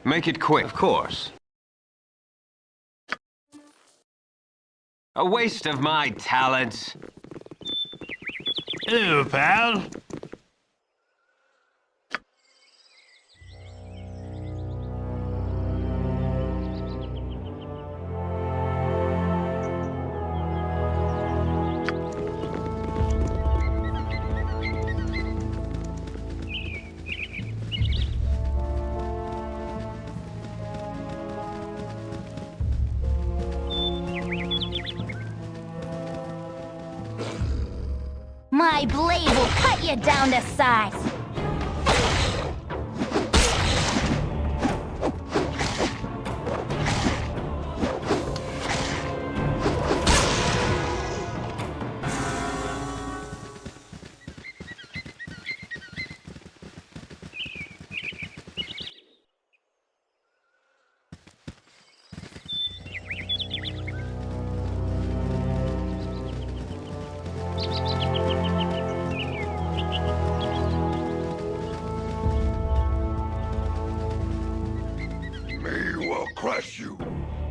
Make it quick, of course. A waste of my talents. Hello, pal. My blade will cut you down to size.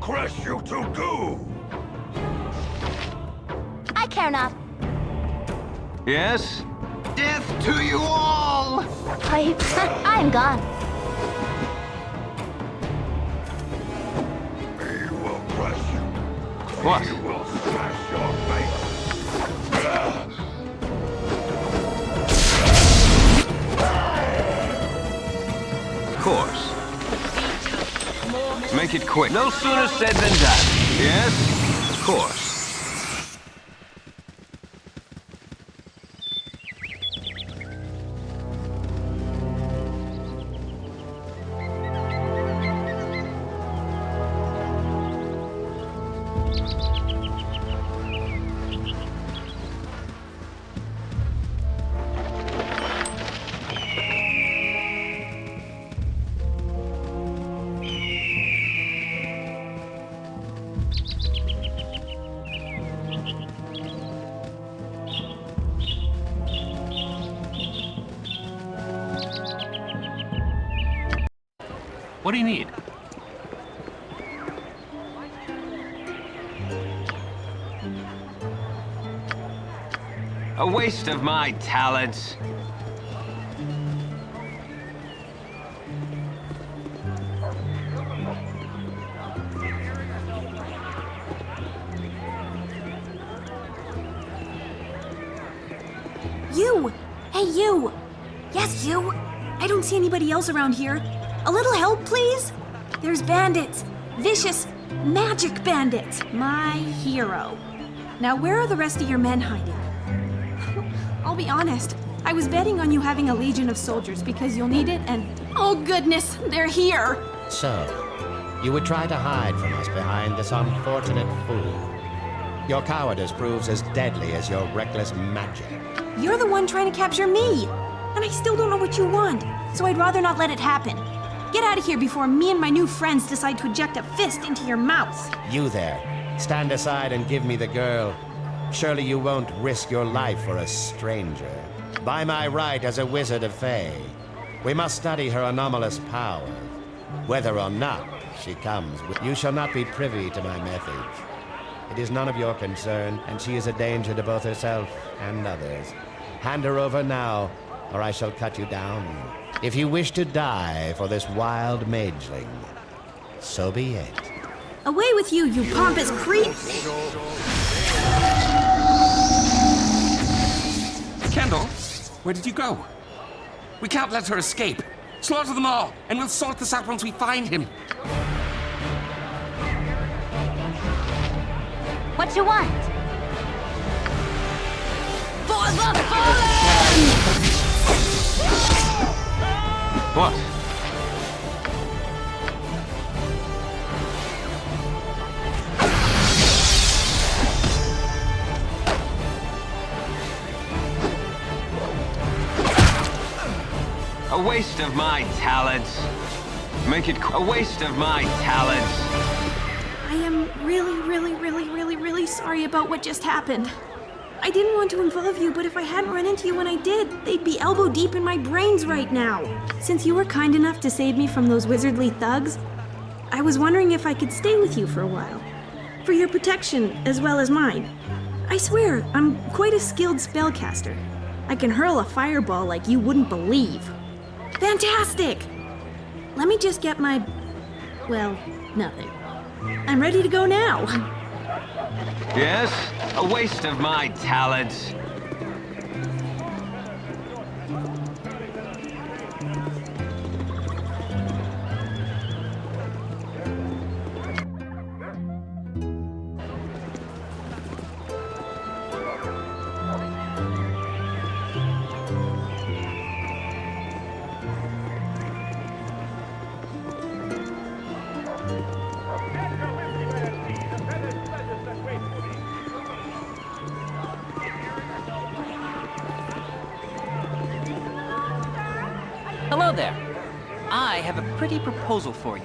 Crush you to goo! I care not. Yes? Death to you all! I'm gone. We will crush you. What? We will smash your face. Of course. Make it quick. No sooner said than done. Yes? Of course. What do you need? A waste of my talents. You! Hey, you! Yes, you! I don't see anybody else around here. A little help, please? There's bandits. Vicious, magic bandits. My hero. Now, where are the rest of your men hiding? I'll be honest. I was betting on you having a legion of soldiers because you'll need it, and oh goodness, they're here! So, you would try to hide from us behind this unfortunate fool. Your cowardice proves as deadly as your reckless magic. You're the one trying to capture me! And I still don't know what you want, so I'd rather not let it happen. Get out of here before me and my new friends decide to eject a fist into your mouth. You there, stand aside and give me the girl. Surely you won't risk your life for a stranger. By my right as a wizard of Fae, we must study her anomalous powers. Whether or not she comes, you shall not be privy to my methods. It is none of your concern, and she is a danger to both herself and others. Hand her over now, or I shall cut you down. If you wish to die for this wild mageling, so be it. Away with you, you pompous creep! Kendall, where did you go? We can't let her escape. Slaughter them all, and we'll sort this out once we find him. What you want? For the fallen! What? A waste of my talents. Make it a waste of my talents. I am really sorry about what just happened. I I didn't want to involve you, but if I hadn't run into you when I did, they'd be elbow deep in my brains right now. Since you were kind enough to save me from those wizardly thugs, I was wondering if I could stay with you for a while. For your protection, as well as mine. I swear, I'm quite a skilled spellcaster. I can hurl a fireball like you wouldn't believe. Fantastic! Let me just get my... well, nothing. I'm ready to go now. Yes? A waste of my talents. Hello there. I have a pretty proposal for you.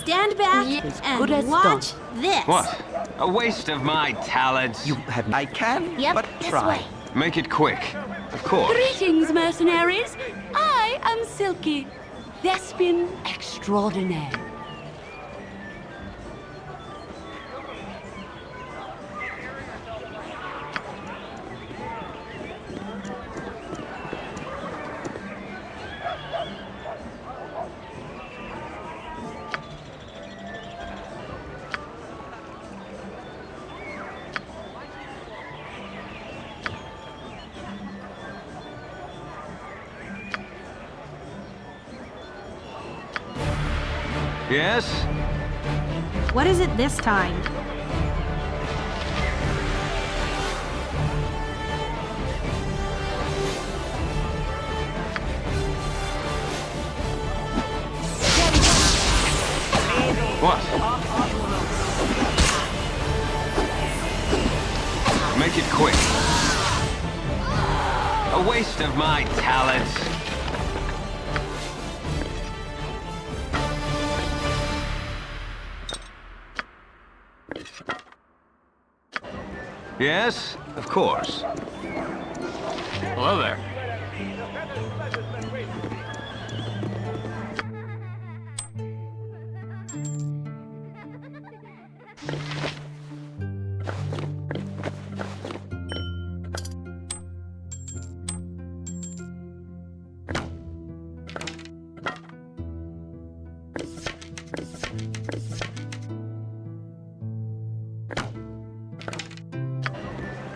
Stand back good as and watch this. What? A waste of my talents. You have... I can, Yep, but this try. way. Make it quick. Of course. Greetings, mercenaries. I am Silky, thespian extraordinaire. Yes? What is it this time? What? Make it quick. A waste of my talents. Yes, of course. Hello there.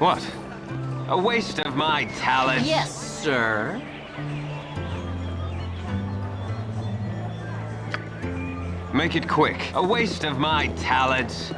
What? A waste of my talents. Yes, sir. Make it quick. A waste of my talents.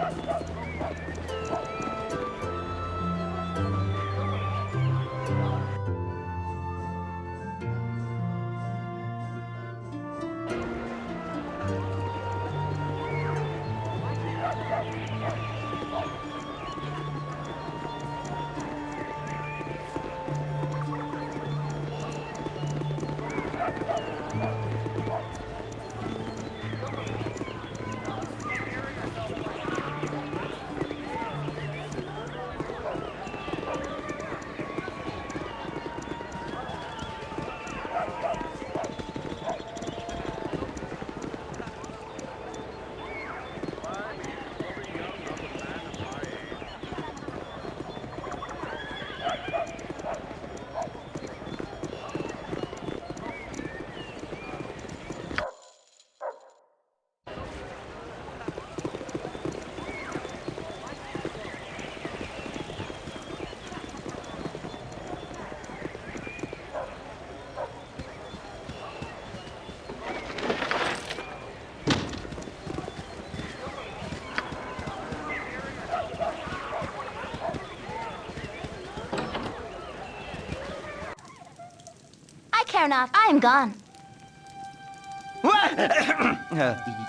Karnoff. I'm gone.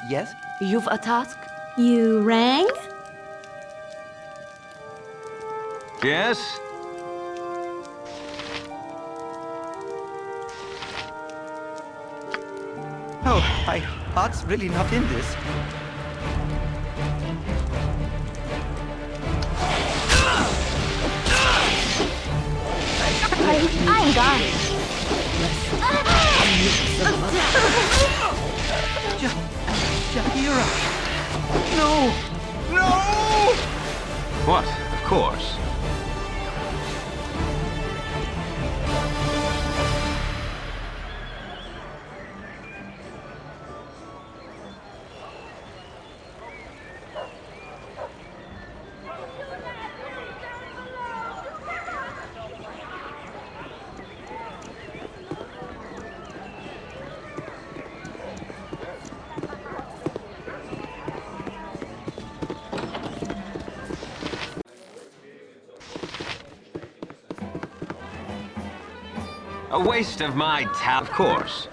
Yes? You've a task? You rang? Yes? Oh, my heart's really not in this. I'm gone. Jahira! No! No! What? Of course. A waste of my talent, of course.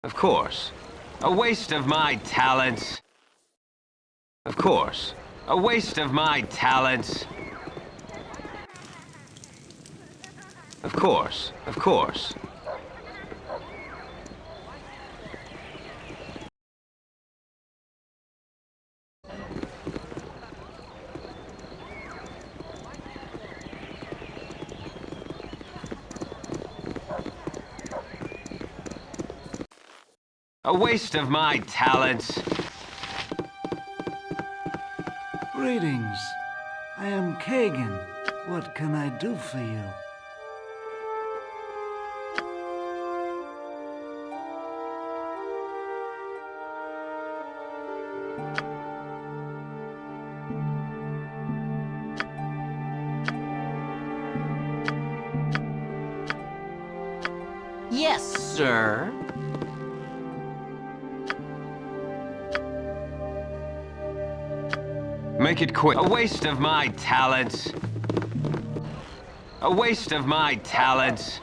Of course. A waste of my talents. Of course. A waste of my talents. Of course. Of course. A waste of my talents. Greetings. I am Kagan. What can I do for you? Yes, sir. Make it quick. A waste of my talents. A waste of my talents.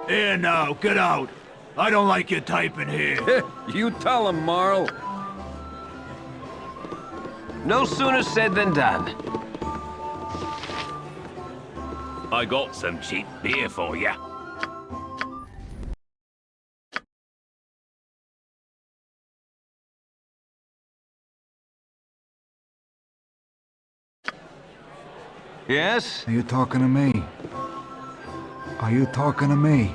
Here now, get out. I don't like you typing here. You tell him, Marl. No sooner said than done. I got some cheap beer for you. Yes? Are you talking to me? Are you talking to me?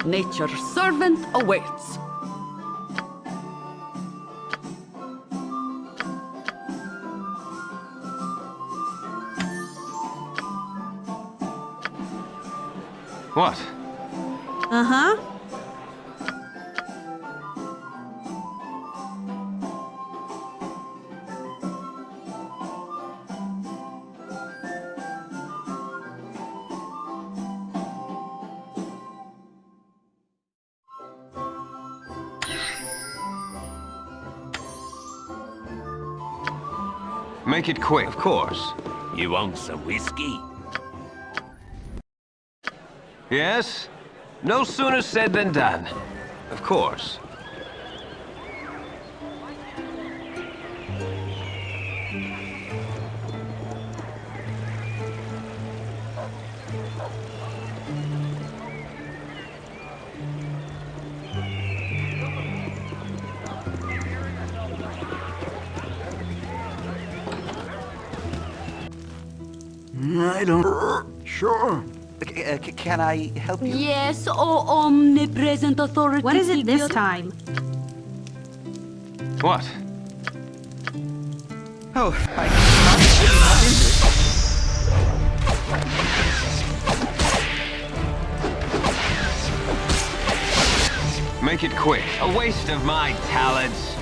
Nature's servant awaits. What? Uh-huh. Make it quick, of course. You want some whiskey? Yes? No sooner said than done. Of course. I don't... Sure. Can I help you? Yes, oh omnipresent authority. What is it this figure. time? What? Oh, I... Make it quick. A waste of my talents.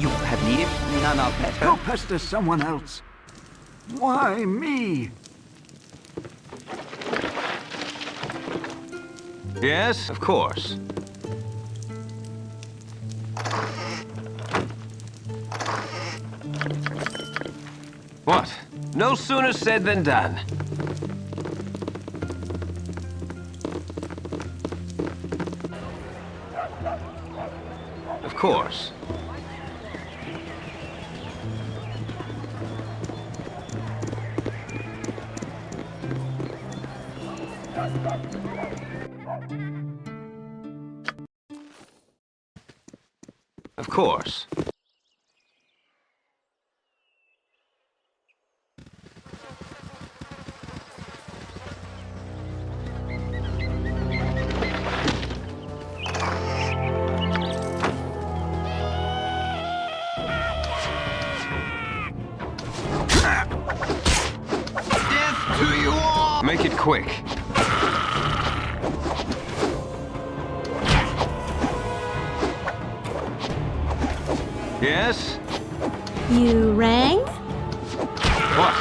You have needed none of that. Go pester someone else. Why me? Yes, of course. What? No sooner said than done. Of course. Of course. Death to you all! Make it quick. Yes? You rang? What?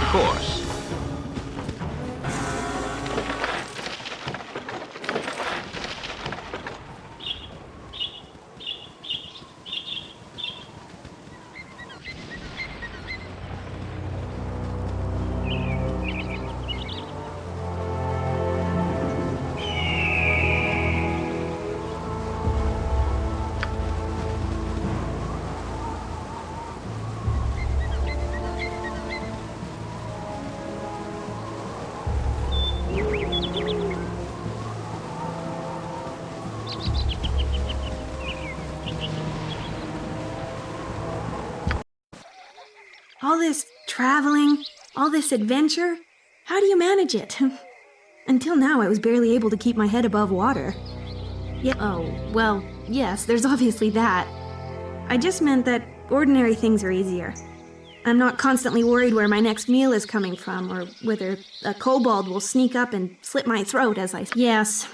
Of course. All this traveling, all this adventure, how do you manage it? Until now, I was barely able to keep my head above water. Yeah, oh, well, yes, there's obviously that. I just meant that ordinary things are easier. I'm not constantly worried where my next meal is coming from, or whether a kobold will sneak up and slit my throat as I... Yes,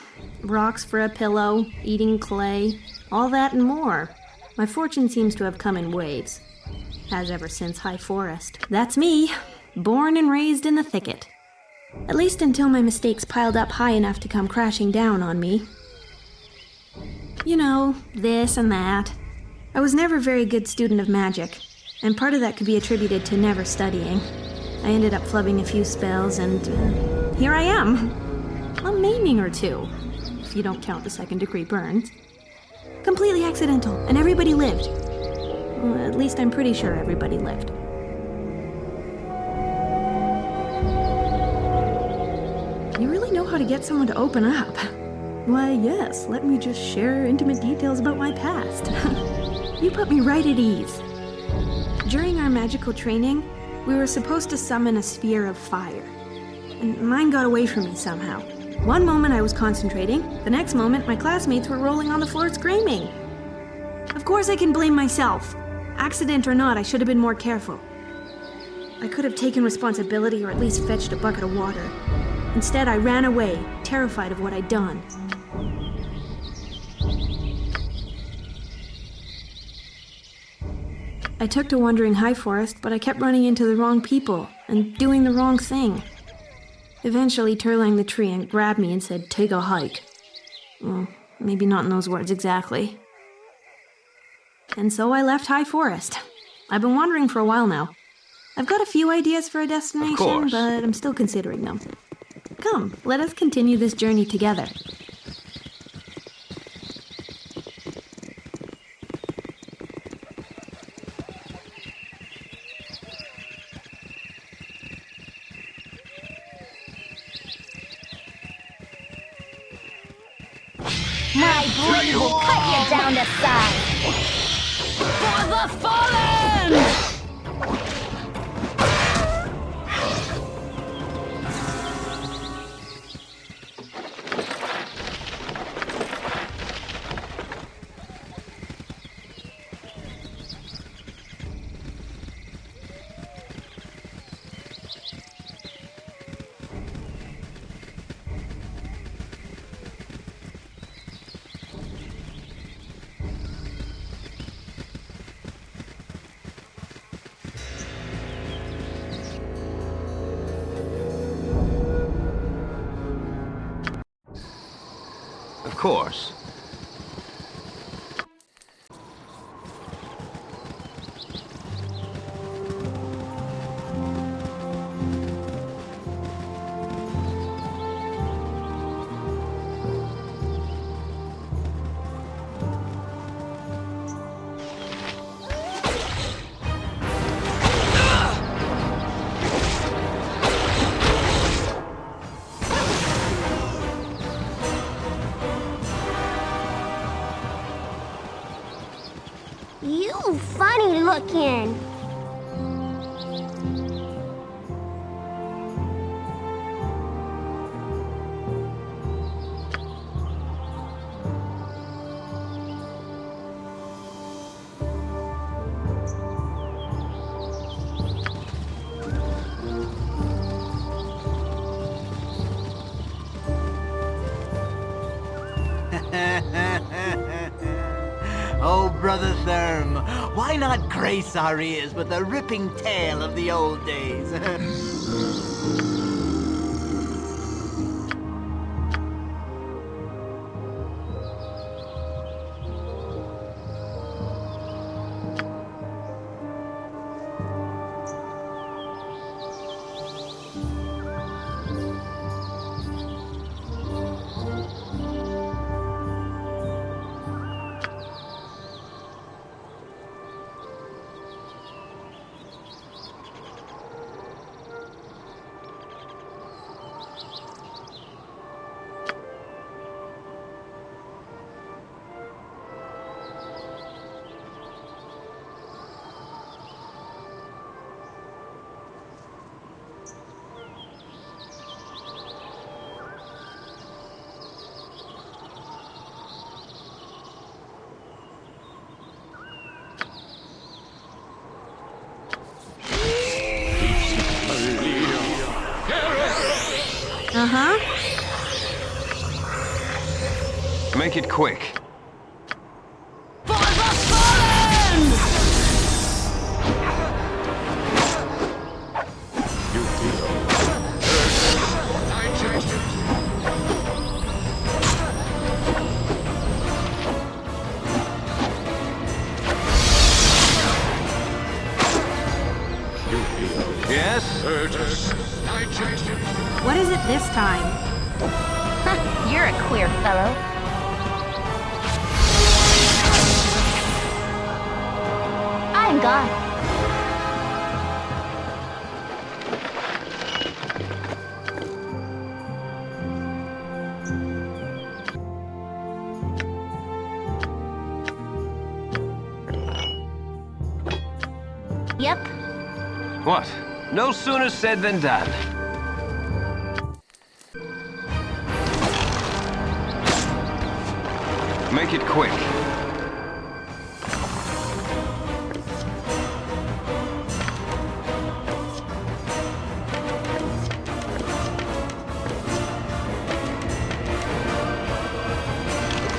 rocks for a pillow, eating clay, all that and more. My fortune seems to have come in waves. Has ever since High Forest. That's me, born and raised in the thicket. At least until my mistakes piled up high enough to come crashing down on me. You know, this and that. I was never a very good student of magic, and part of that could be attributed to never studying. I ended up flubbing a few spells, and here I am. A maiming or two, if you don't count the second-degree burns. Completely accidental, and everybody lived. Well, at least I'm pretty sure everybody lived. You really know how to get someone to open up. Why, yes, let me just share intimate details about my past. You put me right at ease. During our magical training, we were supposed to summon a sphere of fire. And mine got away from me somehow. One moment I was concentrating, the next moment my classmates were rolling on the floor screaming. Of course I can blame myself. Accident or not, I should have been more careful. I could have taken responsibility or at least fetched a bucket of water. Instead, I ran away, terrified of what I'd done. I took to wandering High Forest, but I kept running into the wrong people and doing the wrong thing. Eventually, Turlang the tree and grabbed me and said, "Take a hike." Well, maybe not in those words exactly. And so I left High Forest. I've been wandering for a while now. I've got a few ideas for a destination, but I'm still considering them. Come, let us continue this journey together. My blade will cut you down to size. For the fallen! Of course. You funny looking. Oh, Brother Therm, why not grace our ears with a ripping tale of the old days? Uh-huh. Make it quick. For the fallen! Yes? What is it this time? You're a queer fellow. I'm gone. Yep. What? No sooner said than done. Make it quick.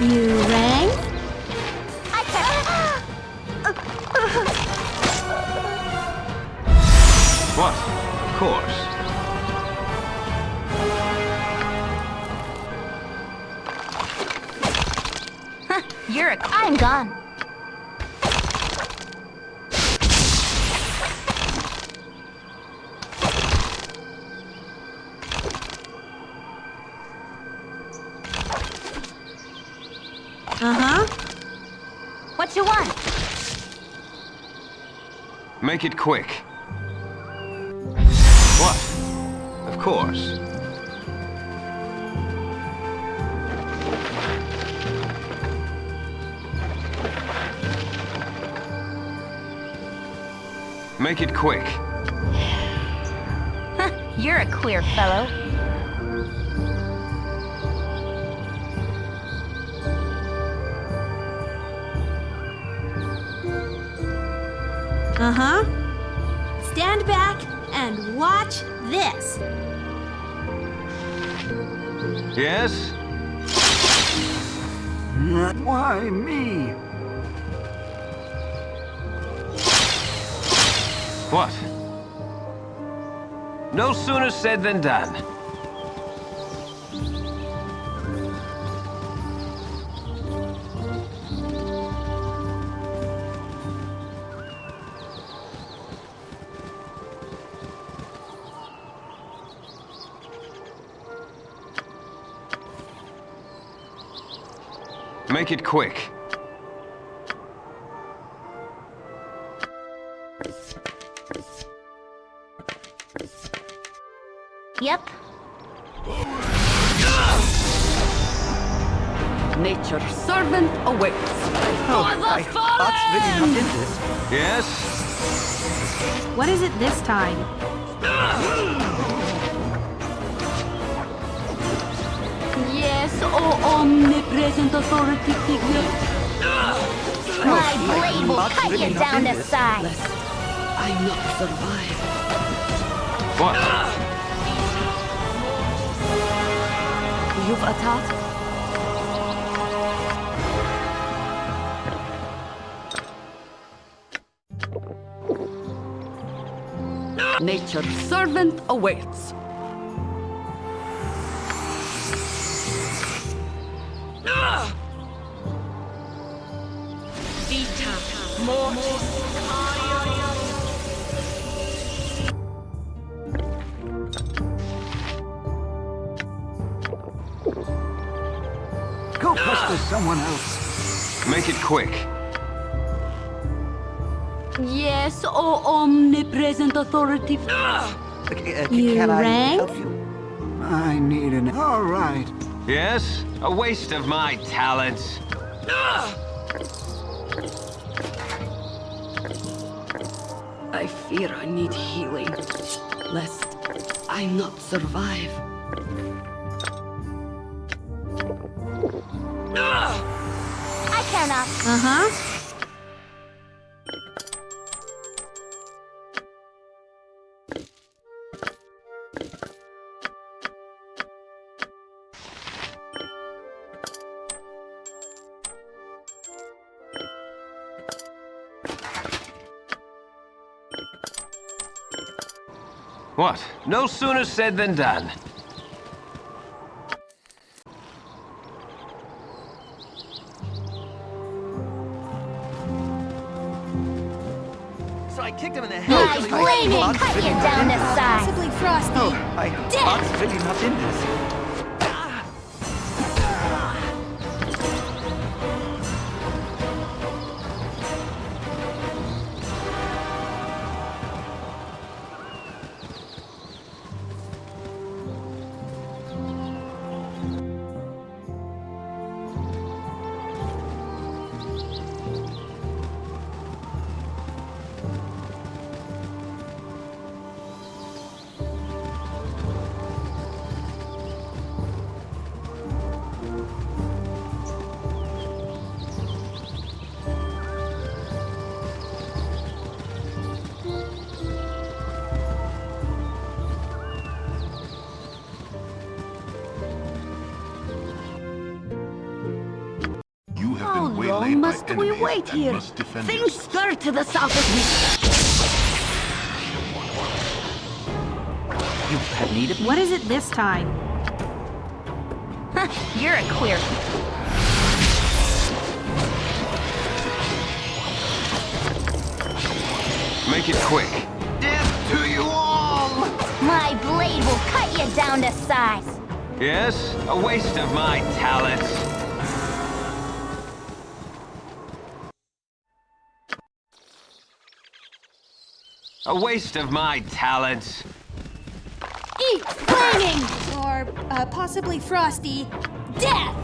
You rang? I can't. What? Of course. I'm gone. Uh-huh. What you want? Make it quick. What? Of course. Make it quick. You're a queer fellow. Uh-huh. Stand back and watch this. Yes? Why me? What? No sooner said than done. Make it quick. Yep. Nature's servant awaits. For the fallen! Yes? What is it this time? Yes, oh omnipresent authority figure. My blade will cut you down to size. I not survive. What? You've attacked? Nature's servant awaits. Vita mortis. Go pester someone else. Make it quick. Yes, oh omnipresent authority. You Can I rang? help you? I need an... All right. Yes? A waste of my talents. I fear I need healing, lest I not survive. I cannot. Uh-huh. What? No sooner said than done. So I kicked him in the head. My blade will cut you down to size. Possibly frosty. Oh, my heart's really not in this. How long must we wait here? Things stir to the south of me. You have need of me? What is it this time? You're a queer. Make it quick. Death to you all! My blade will cut you down to size. Yes? A waste of my talents. A waste of my talents. Eat flaming! Or possibly Frosty. Death!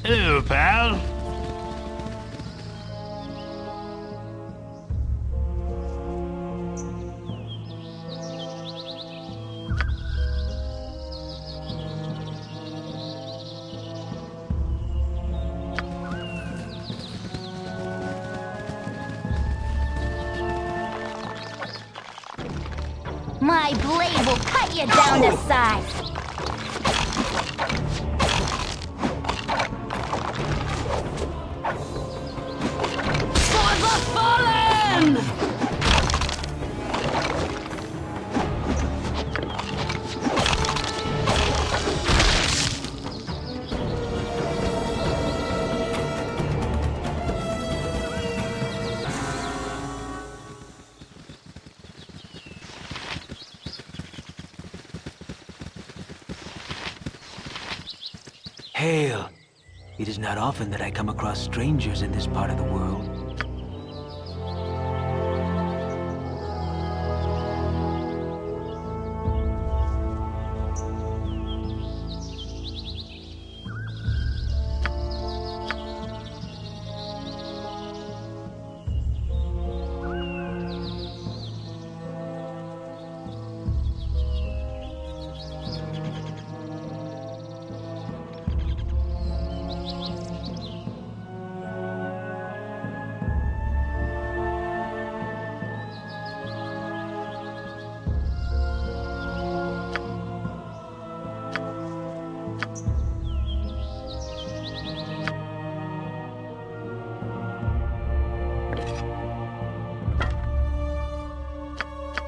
Hello, pal. My blade will cut you down to size. For the fallen! Hail! It is not often that I come across strangers in this part of the world.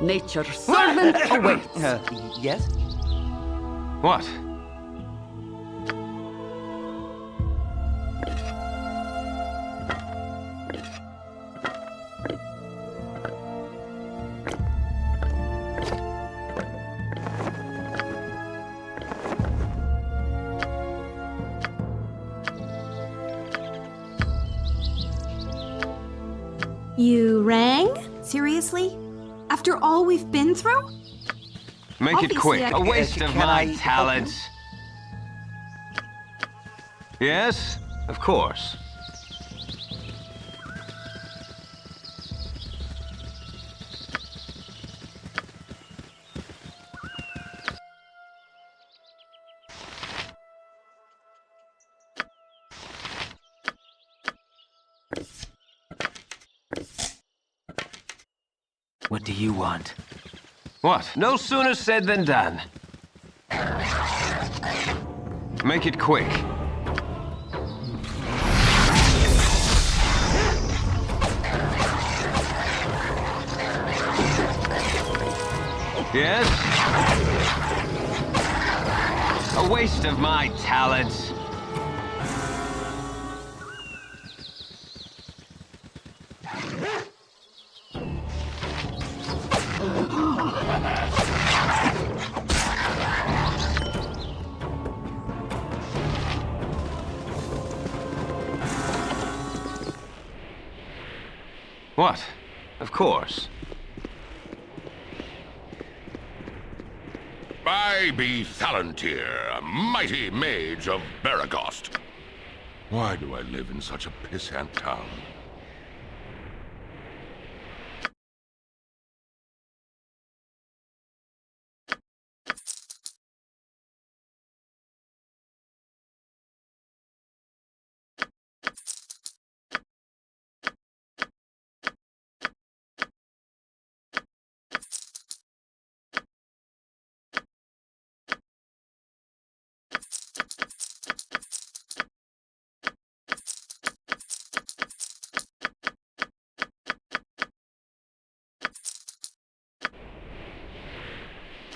Nature's servant awaits. Yes? What? You rang? Seriously? After all we've been through? Make it Obviously, quick. I- A waste of Can my I help talents. Yes, of course. What do you want? What? No sooner said than done. Make it quick. Yes? A waste of my talents. What? Of course. I be Thalantir, a mighty mage of Beregost. Why do I live in such a pissant town?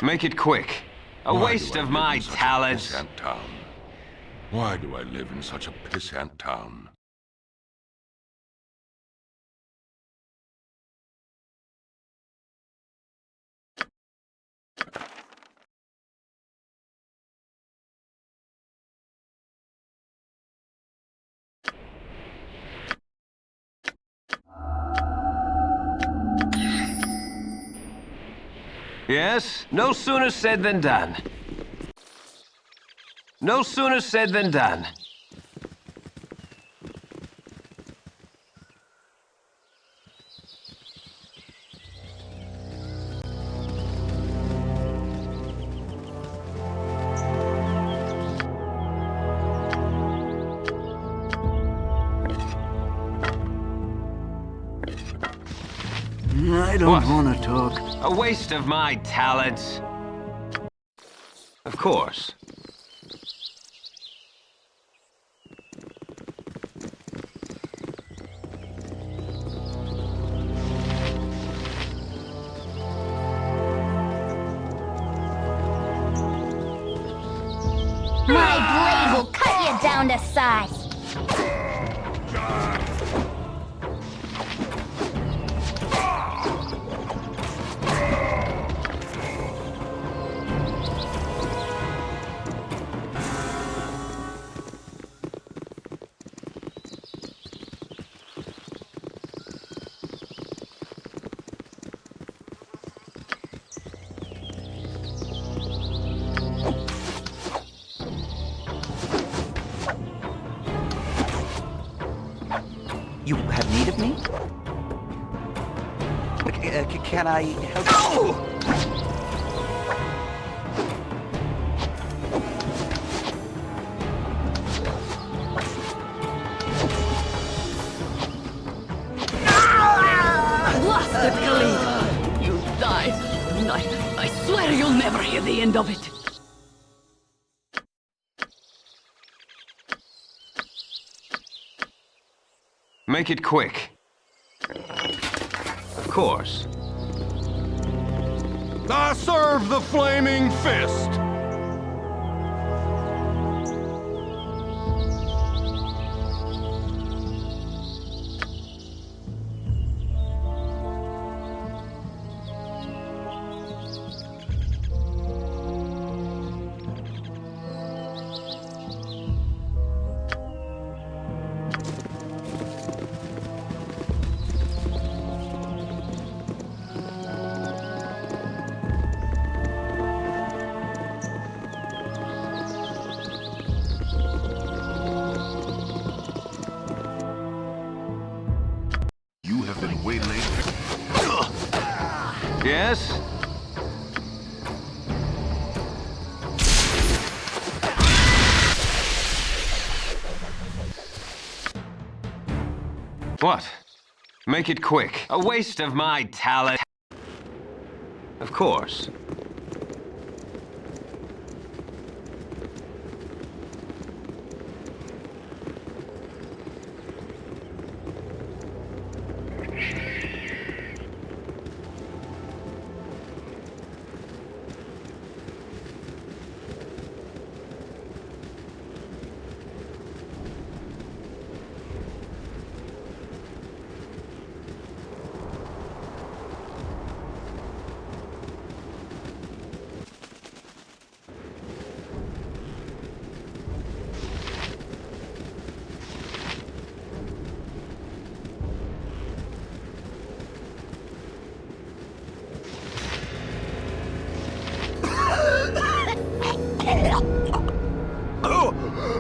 Make it quick. A waste of my talents. Why do I live in such a pissant town? Yes? No sooner said than done. No sooner said than done. I don't want to talk. A waste of my talents. Of course. My blade will cut you down to size. You have need of me? Can I help you? Blasted Khalid! You die. I swear you'll never hear the end of it. Make it quick. Of course. I serve the flaming fist! Yes? What? Make it quick. A waste of my talent. Of course.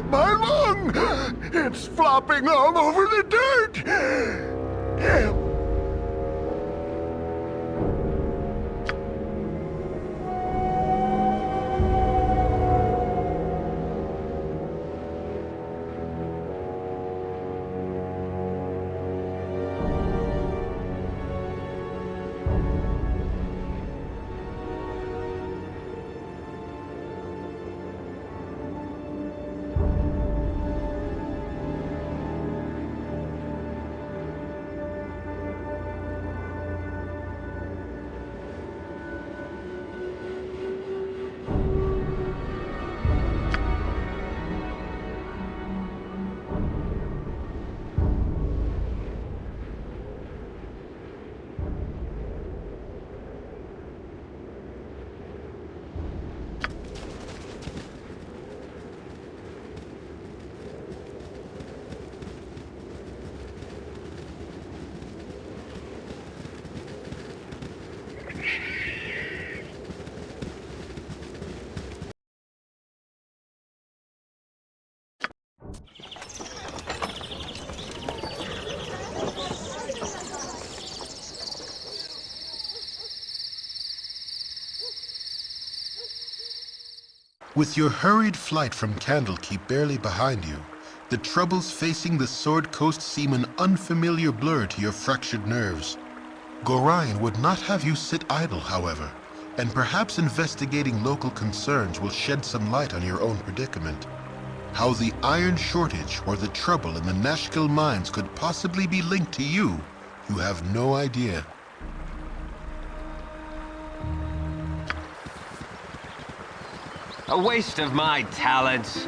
My lung! It's flopping all over the dirt! With your hurried flight from Candlekeep barely behind you, the troubles facing the Sword Coast seem an unfamiliar blur to your fractured nerves. Gorion would not have you sit idle, however, and perhaps investigating local concerns will shed some light on your own predicament. How the iron shortage or the trouble in the Nashkel mines could possibly be linked to you, you have no idea. A waste of my talents.